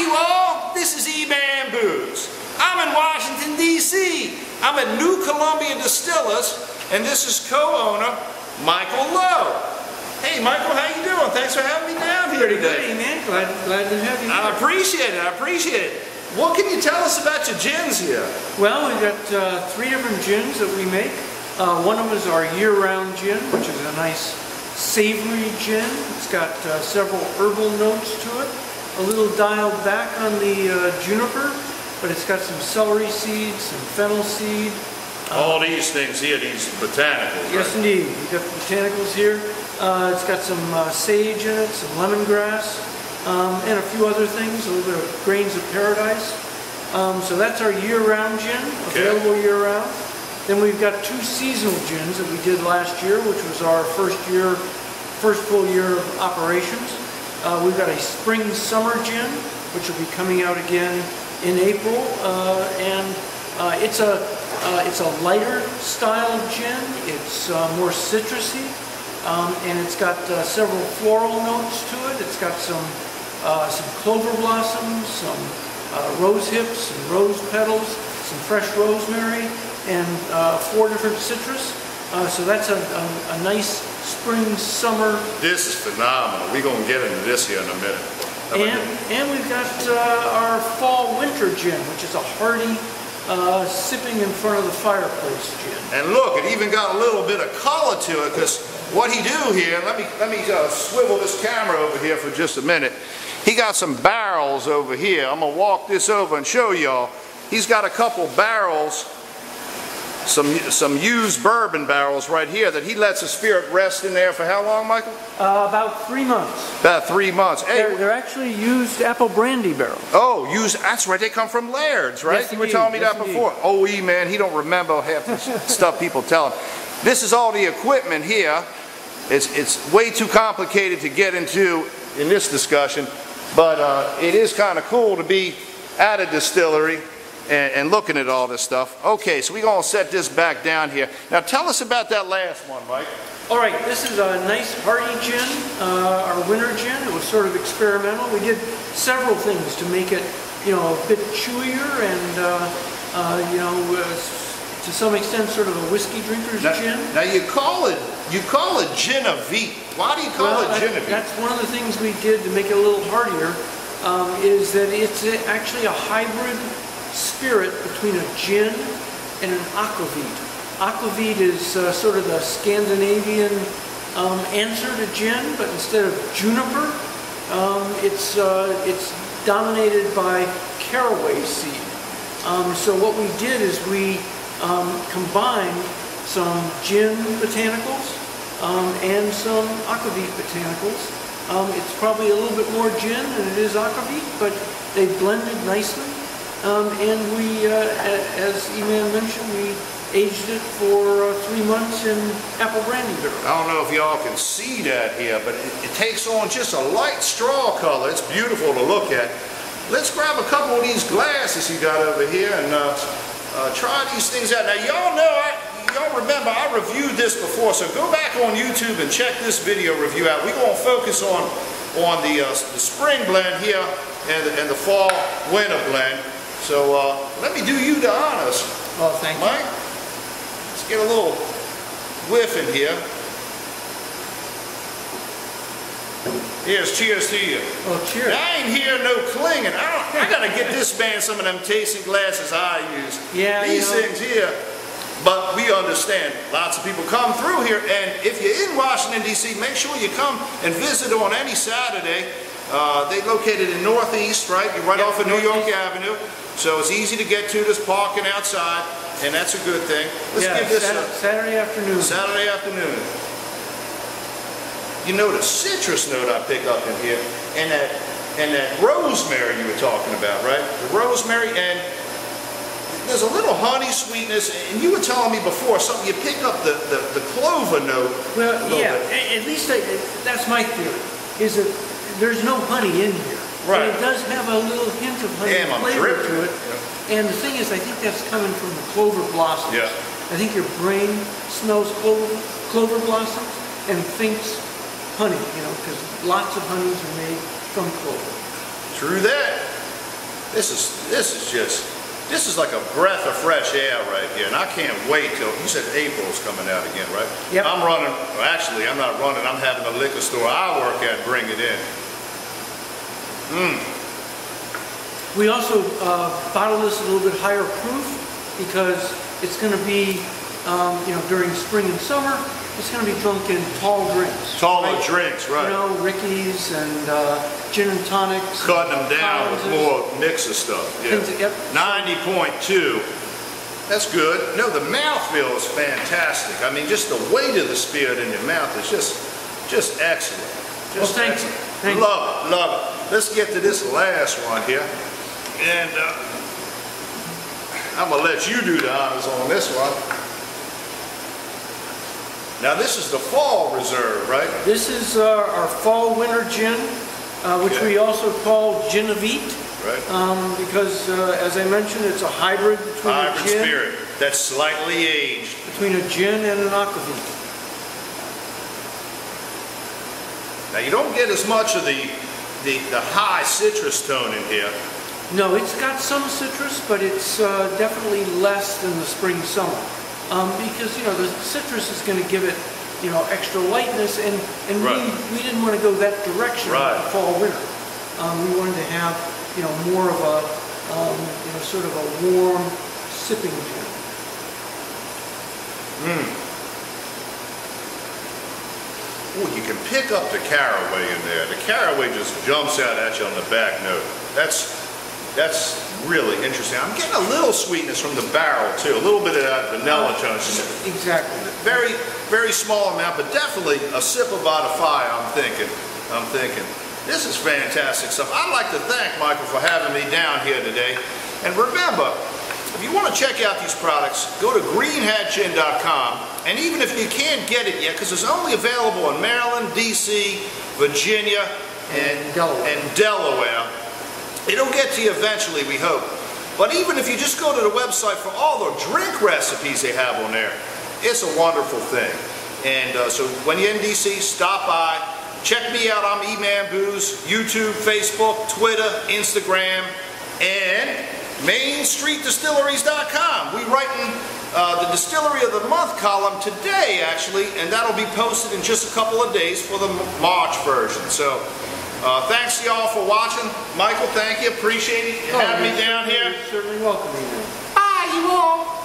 you all, this is Eman Booze. I'm in Washington, D.C. I'm at New Columbia Distillers, and this is co-owner Michael Lowe. Hey Michael, how you doing? Thanks for having me down here today. Pretty good, man. Glad to have you. I appreciate it, I appreciate it. What can you tell us about your gins here? Well, we've got 3 different gins that we make. One of them is our year-round gin, which is a nice savory gin. It's got several herbal notes to it. A little dialed back on the juniper, but it's got some celery seeds, some fennel seed. All these things here, these botanicals, right? Yes, indeed. We've got the botanicals here. It's got some sage in it, some lemongrass, and a few other things, a little bit of grains of paradise. So that's our year-round gin, available year-round. Then we've got 2 seasonal gins that we did last year, which was our first full year of operations. We've got a spring-summer gin, which will be coming out again in April, and it's a lighter style gin. It's more citrusy, and it's got several floral notes to it. It's got some clover blossoms, some rose hips and rose petals, some fresh rosemary, and 4 different citrus. So that's a nice spring-summer. This is phenomenal. We're going to get into this here in a minute. And we've got our fall-winter gin, which is a hearty, sipping in front of the fireplace gin. And look, it even got a little bit of color to it, because what he do here, let me swivel this camera over here for just a minute. He got some barrels over here. I'm going to walk this over and show y'all. He's got a couple barrels, some used bourbon barrels right here that he lets the spirit rest in there for how long, Michael? About 3 months. About 3 months. Hey, they're actually used apple brandy barrels. Oh, that's right. They come from Laird's, right? Yes, you were telling me that before. Oh, man, he don't remember half the stuff people tell him. This is all the equipment here. It's way too complicated to get into in this discussion, but it is kind of cool to be at a distillery and looking at all this stuff. Okay, so we're going to set this back down here. Now tell us about that last one, Mike. All right, this is a nice hearty gin, our winter gin. It was sort of experimental. We did several things to make it, a bit chewier and, to some extent, sort of a whiskey drinker's gin. Now you call it Genevieve. Why do you call it Genevieve? That's one of the things we did to make it a little heartier. Is that it's actually a hybrid spirit between a gin and an aquavit. Aquavit is sort of the Scandinavian answer to gin, but instead of juniper, it's dominated by caraway seed. So what we did is we combined some gin botanicals and some aquavit botanicals. It's probably a little bit more gin than it is aquavit, but they blended nicely. And we, as Eman mentioned, we aged it for 3 months in apple brandy barrel. I don't know if y'all can see that here, but it takes on just a light straw color. It's beautiful to look at. Let's grab a couple of these glasses you got over here and try these things out. Now y'all know, y'all remember I reviewed this before, so go back on YouTube and check this video review out. We're going to focus on the spring blend here and the fall winter blend. So let me do you the honors. Oh, thank you. Mike, let's get a little whiff in here. Yes, cheers to you. Oh, cheers. I ain't hear no clinging. I gotta get this man some of them tasting glasses I use. Yeah, these things here. But we understand, lots of people come through here, and if you're in Washington, D.C., make sure you come and visit on any Saturday. They're located in Northeast, right? You're right off of New York Avenue. So it's easy to get to. There's parking outside, and that's a good thing. Let's give this Saturday afternoon. Saturday afternoon. You know the citrus note I pick up in here, and that rosemary you were talking about, right? The rosemary, and there's a little honey sweetness, and you were telling me before something. You pick up the clover note. Well, yeah. At least that's my theory. Is that there's no honey in here. Right. But it does have a little hint of honey flavor to it. Yeah. And the thing is, I think that's coming from the clover blossoms. Yeah. I think your brain smells clover blossoms and thinks honey, because lots of honeys are made from clover. True that. This is like a breath of fresh air right here, and I can't wait till, you said April's coming out again, right? Yep. I'm running, well, actually I'm not running, I'm having a liquor store I work at bring it in. We also bottle this a little bit higher proof because it's going to be, you know, during spring and summer, it's going to be drunk in tall drinks. Taller drinks, right. You know, Rickies and gin and tonics. Cutting them down with more mixer stuff. Yeah. Yep. 90.2. That's good. No, the mouthfeel is fantastic. I mean, just the weight of the spirit in your mouth is just excellent. Just well, thank you. Love it, love it. Let's get to this last one here. And I'm going to let you do the honors on this one. Now this is the Fall Reserve, right? This is our Fall Winter Gin, which we also call Ginevite. Right. Because, as I mentioned, it's a hybrid between a gin. Spirit that's slightly aged. Between a gin and an aquavit. Now you don't get as much of the high citrus tone in here. No, it's got some citrus, but it's definitely less than the spring summer. Because, you know, the citrus is going to give it, you know, extra lightness, and right. we didn't want to go that direction right. in the fall winter. We wanted to have, you know, more of a, you know, sort of a warm sipping gin. Ooh, you can pick up the caraway in there. The caraway just jumps out at you on the back note. That's really interesting. I'm getting a little sweetness from the barrel too, a little bit of that vanilla tone. Exactly. Very, very small amount, but definitely a sip about a fire. I'm thinking. This is fantastic stuff. I'd like to thank Michael for having me down here today. And remember, if you want to check out these products, go to greenhatgin.com. And even if you can't get it yet, because it's only available in Maryland, D.C., Virginia, and Delaware. It'll get to you eventually, we hope. But even if you just go to the website for all the drink recipes they have on there, it's a wonderful thing. And so when you're in DC, stop by. Check me out. I'm Eman Booze, YouTube, Facebook, Twitter, Instagram, and MainStreetDistilleries.com. We're writing the Distillery of the Month column today, actually, and that'll be posted in just a couple of days for the March version. So. Thanks to y'all for watching. Michael, thank you. Appreciate it. Having me down here. You're certainly welcome. Bye, you all.